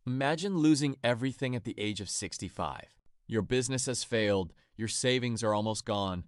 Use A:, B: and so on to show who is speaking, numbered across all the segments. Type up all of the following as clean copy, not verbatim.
A: Imagine losing everything at the age of 65. Your business has failed, your savings are almost gone,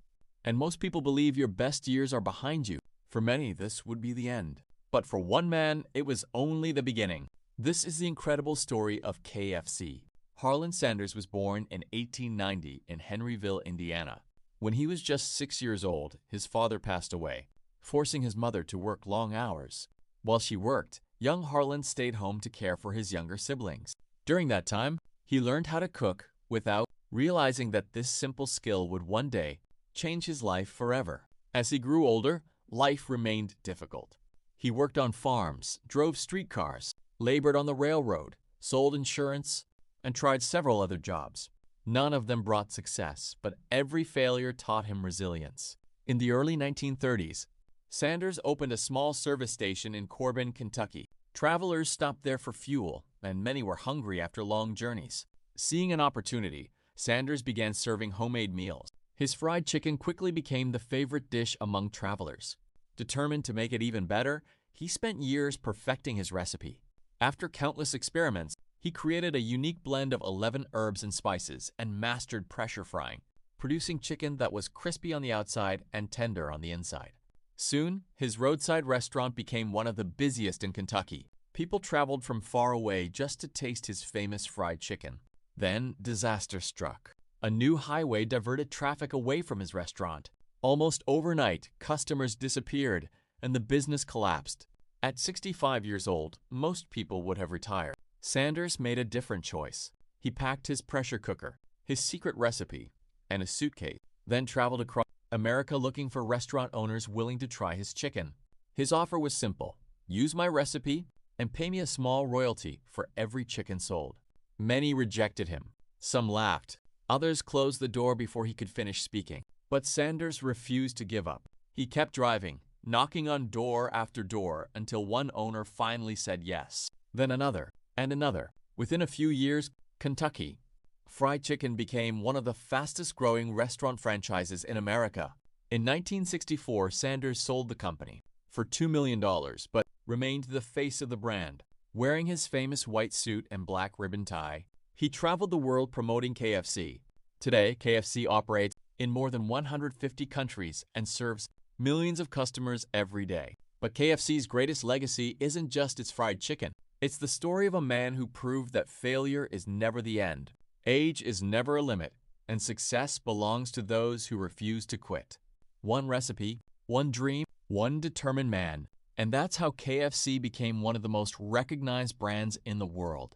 A: and most people believe your best years are behind you. For many, this would be the end. But for one man, it was only the beginning. This is the incredible story of KFC. Harland Sanders was born in 1890 in Henryville, Indiana. When he was just 6 years old, his father passed away, forcing his mother to work long hours. While she worked, young Harland stayed home to care for his younger siblings. During that time, he learned how to cook without realizing that this simple skill would one day change his life forever. As he grew older, life remained difficult. He worked on farms, drove streetcars, labored on the railroad, sold insurance, and tried several other jobs. None of them brought success, but every failure taught him resilience. In the early 1930s, Sanders opened a small service station in Corbin, Kentucky. Travelers stopped there for fuel, and many were hungry after long journeys. Seeing an opportunity, Sanders began serving homemade meals. His fried chicken quickly became the favorite dish among travelers. Determined to make it even better, he spent years perfecting his recipe. After countless experiments, he created a unique blend of 11 herbs and spices and mastered pressure frying, producing chicken that was crispy on the outside and tender on the inside. Soon, his roadside restaurant became one of the busiest in Kentucky. People traveled from far away just to taste his famous fried chicken. Then, disaster struck. A new highway diverted traffic away from his restaurant. Almost overnight, customers disappeared, and the business collapsed. At 65 years old, most people would have retired. Sanders made a different choice. He packed his pressure cooker, his secret recipe, and a suitcase, then traveled across America looking for restaurant owners willing to try his chicken. His offer was simple: use my recipe and pay me a small royalty for every chicken sold. Many rejected him. Some laughed. Others closed the door before he could finish speaking. But Sanders refused to give up. He kept driving, knocking on door after door until one owner finally said yes. Then another, and another. Within a few years, Kentucky Fried Chicken became one of the fastest-growing restaurant franchises in America. In 1964, Sanders sold the company for $2 million, but remained the face of the brand. Wearing his famous white suit and black ribbon tie, he traveled the world promoting KFC. Today, KFC operates in more than 150 countries and serves millions of customers every day. But KFC's greatest legacy isn't just its fried chicken. It's the story of a man who proved that failure is never the end. Age is never a limit, and success belongs to those who refuse to quit. One recipe, one dream, one determined man. And that's how KFC became one of the most recognized brands in the world.